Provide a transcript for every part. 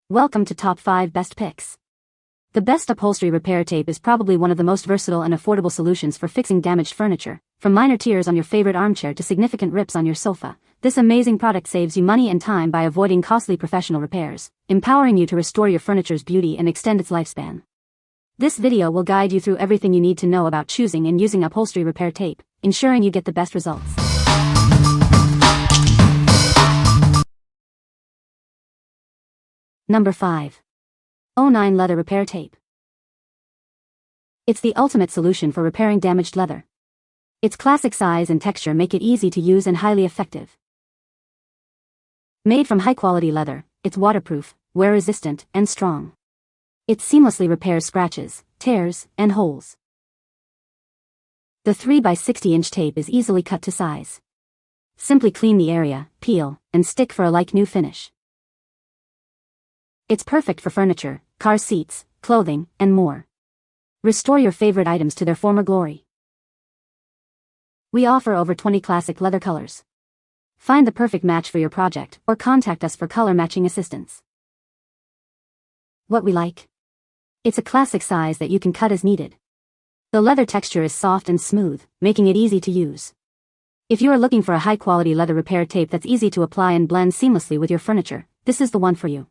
Welcome to Top 5 Best Picks. The best upholstery repair tape is probably one of the most versatile and affordable solutions for fixing damaged furniture. From minor tears on your favorite armchair to significant rips on your sofa, this amazing product saves you money and time by avoiding costly professional repairs, empowering you to restore your furniture's beauty and extend its lifespan. This video will guide you through everything you need to know about choosing and using upholstery repair tape, ensuring you get the best results. Number 5. ONine Leather Repair Tape. It's the ultimate solution for repairing damaged leather. Its classic size and texture make it easy to use and highly effective. Made from high-quality leather, it's waterproof, wear-resistant, and strong. It seamlessly repairs scratches, tears, and holes. The 3x60-inch tape is easily cut to size. Simply clean the area, peel, and stick for a like-new finish. It's perfect for furniture, car seats, clothing, and more. Restore your favorite items to their former glory. We offer over 20 classic leather colors. Find the perfect match for your project or contact us for color matching assistance. What we like? It's a classic size that you can cut as needed. The leather texture is soft and smooth, making it easy to use. If you are looking for a high-quality leather repair tape that's easy to apply and blend seamlessly with your furniture, this is the one for you.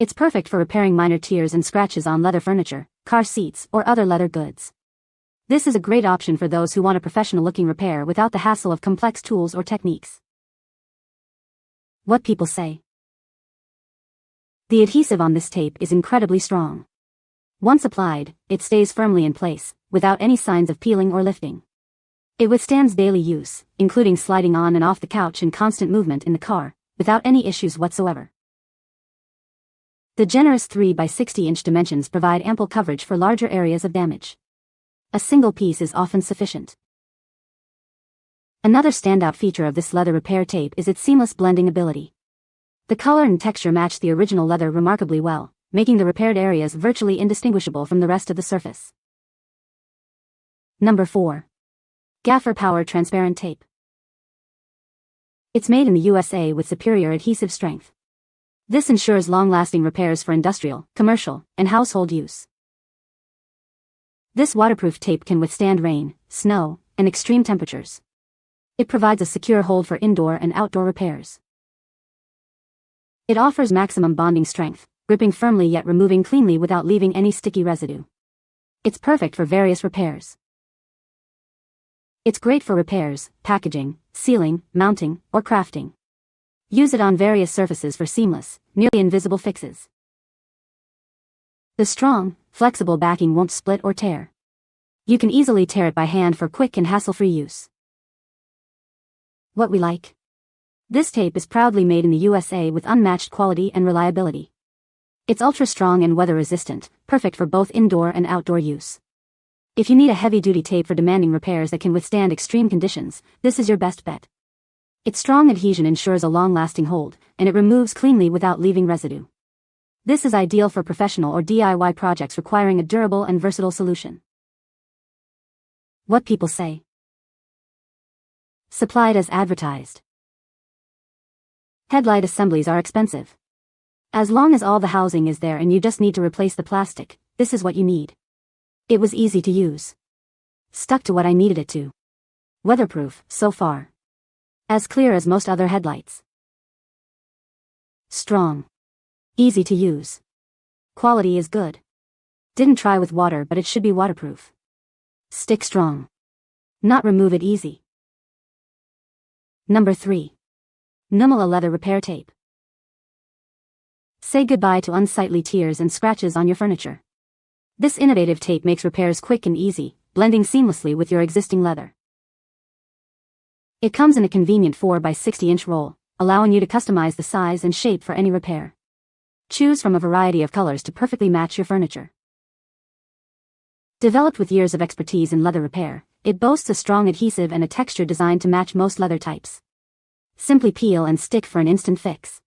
It's perfect for repairing minor tears and scratches on leather furniture, car seats, or other leather goods. This is a great option for those who want a professional-looking repair without the hassle of complex tools or techniques. What people say. The adhesive on this tape is incredibly strong. Once applied, it stays firmly in place, without any signs of peeling or lifting. It withstands daily use, including sliding on and off the couch and constant movement in the car, without any issues whatsoever. The generous 3x60-inch dimensions provide ample coverage for larger areas of damage. A single piece is often sufficient. Another standout feature of this leather repair tape is its seamless blending ability. The color and texture match the original leather remarkably well, making the repaired areas virtually indistinguishable from the rest of the surface. Number 4. Gaffer Power Transparent Tape. It's made in the USA with superior adhesive strength. This ensures long-lasting repairs for industrial, commercial, and household use. This waterproof tape can withstand rain, snow, and extreme temperatures. It provides a secure hold for indoor and outdoor repairs. It offers maximum bonding strength, gripping firmly yet removing cleanly without leaving any sticky residue. It's perfect for various repairs. It's great for repairs, packaging, sealing, mounting, or crafting. Use it on various surfaces for seamless, nearly invisible fixes. The strong, flexible backing won't split or tear. You can easily tear it by hand for quick and hassle-free use. What we like? This tape is proudly made in the USA with unmatched quality and reliability. It's ultra-strong and weather-resistant, perfect for both indoor and outdoor use. If you need a heavy-duty tape for demanding repairs that can withstand extreme conditions, this is your best bet. Its strong adhesion ensures a long-lasting hold, and it removes cleanly without leaving residue. This is ideal for professional or DIY projects requiring a durable and versatile solution. What people say. Supplied as advertised. Headlight assemblies are expensive. As long as all the housing is there and you just need to replace the plastic, this is what you need. It was easy to use. Stuck to what I needed it to. Weatherproof, so far. As clear as most other headlights. Strong. Easy to use. Quality is good. Didn't try with water, but it should be waterproof. Stick strong. Not remove it easy. Number 3. Numola Leather Repair Tape. Say goodbye to unsightly tears and scratches on your furniture. This innovative tape makes repairs quick and easy, blending seamlessly with your existing leather. It comes in a convenient 4x60-inch roll, allowing you to customize the size and shape for any repair. Choose from a variety of colors to perfectly match your furniture. Developed with years of expertise in leather repair, it boasts a strong adhesive and a texture designed to match most leather types. Simply peel and stick for an instant fix.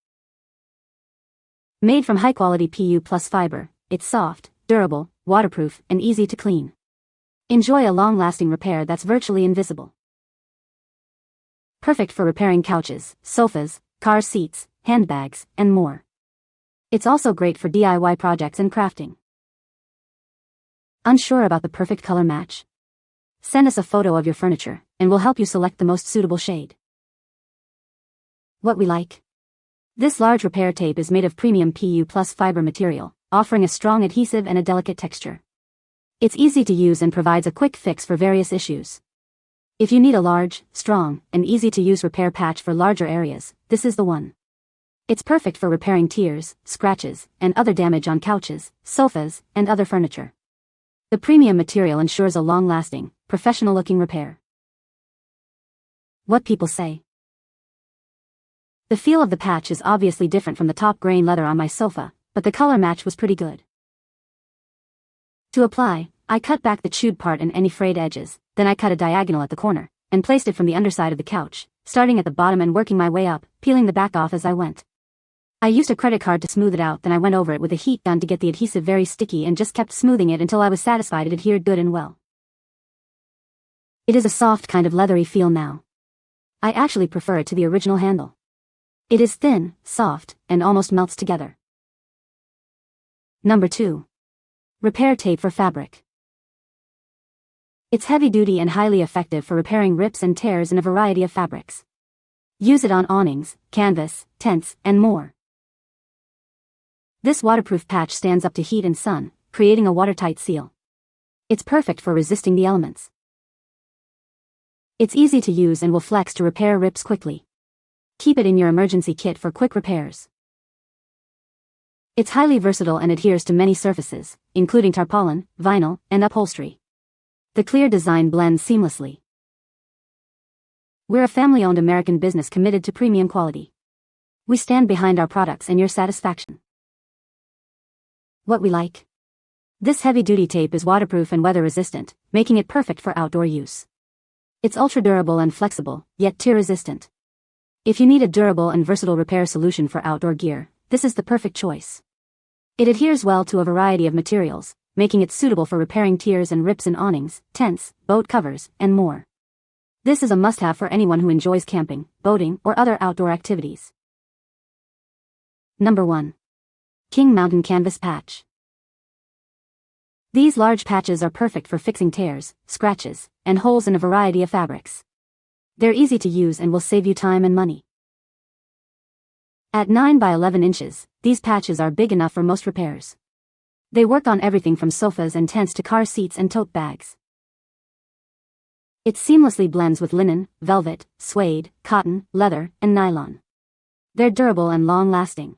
Made from high-quality PU plus fiber, it's soft, durable, waterproof, and easy to clean. Enjoy a long-lasting repair that's virtually invisible. Perfect for repairing couches, sofas, car seats, handbags, and more. It's also great for DIY projects and crafting. Unsure about the perfect color match? Send us a photo of your furniture, and we'll help you select the most suitable shade. What we like? This large repair tape is made of premium PU plus fiber material, offering a strong adhesive and a delicate texture. It's easy to use and provides a quick fix for various issues. If you need a large, strong, and easy-to-use repair patch for larger areas, this is the one. It's perfect for repairing tears, scratches, and other damage on couches, sofas, and other furniture. The premium material ensures a long-lasting, professional-looking repair. What people say. The feel of the patch is obviously different from the top grain leather on my sofa, but the color match was pretty good. To apply, I cut back the chewed part and any frayed edges, then I cut a diagonal at the corner, and placed it from the underside of the couch, starting at the bottom and working my way up, peeling the back off as I went. I used a credit card to smooth it out, then I went over it with a heat gun to get the adhesive very sticky and just kept smoothing it until I was satisfied it adhered good and well. It is a soft kind of leathery feel now. I actually prefer it to the original handle. It is thin, soft, and almost melts together. Number 2. Repair tape for fabric. It's heavy-duty and highly effective for repairing rips and tears in a variety of fabrics. Use it on awnings, canvas, tents, and more. This waterproof patch stands up to heat and sun, creating a watertight seal. It's perfect for resisting the elements. It's easy to use and will flex to repair rips quickly. Keep it in your emergency kit for quick repairs. It's highly versatile and adheres to many surfaces, including tarpaulin, vinyl, and upholstery. The clear design blends seamlessly. We're a family-owned American business committed to premium quality. We stand behind our products and your satisfaction. What we like? This heavy-duty tape is waterproof and weather-resistant, making it perfect for outdoor use. It's ultra-durable and flexible, yet tear-resistant. If you need a durable and versatile repair solution for outdoor gear, this is the perfect choice. It adheres well to a variety of materials, making it suitable for repairing tears and rips in awnings, tents, boat covers, and more. This is a must-have for anyone who enjoys camping, boating, or other outdoor activities. Number 1. King Mountain Canvas Patch. These large patches are perfect for fixing tears, scratches, and holes in a variety of fabrics. They're easy to use and will save you time and money. At 9 by 11 inches, these patches are big enough for most repairs. They work on everything from sofas and tents to car seats and tote bags. It seamlessly blends with linen, velvet, suede, cotton, leather, and nylon. They're durable and long-lasting.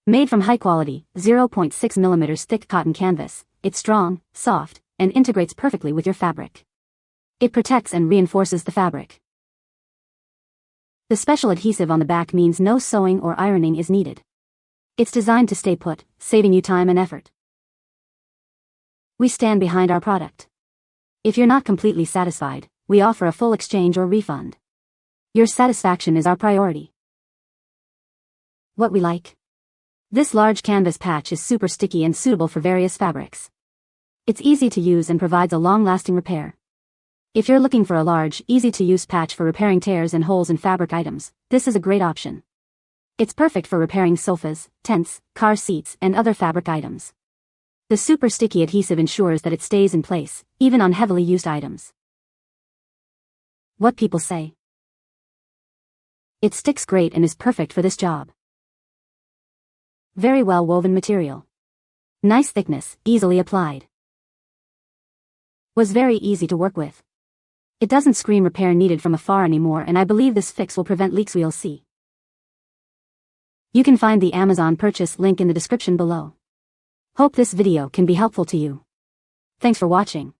Made from high-quality, 0.6 mm thick cotton canvas, it's strong, soft, and integrates perfectly with your fabric. It protects and reinforces the fabric. The special adhesive on the back means no sewing or ironing is needed. It's designed to stay put, saving you time and effort. We stand behind our product. If you're not completely satisfied, we offer a full exchange or refund. Your satisfaction is our priority. What we like? This large canvas patch is super sticky and suitable for various fabrics. It's easy to use and provides a long-lasting repair. If you're looking for a large, easy-to-use patch for repairing tears and holes in fabric items, this is a great option. It's perfect for repairing sofas, tents, car seats, and other fabric items. The super sticky adhesive ensures that it stays in place, even on heavily used items. What people say. It sticks great and is perfect for this job. Very well woven material. Nice thickness, easily applied. Was very easy to work with. It doesn't scream repair needed from afar anymore, and I believe this fix will prevent leaks we'll see. You can find the Amazon purchase link in the description below. Hope this video can be helpful to you. Thanks for watching.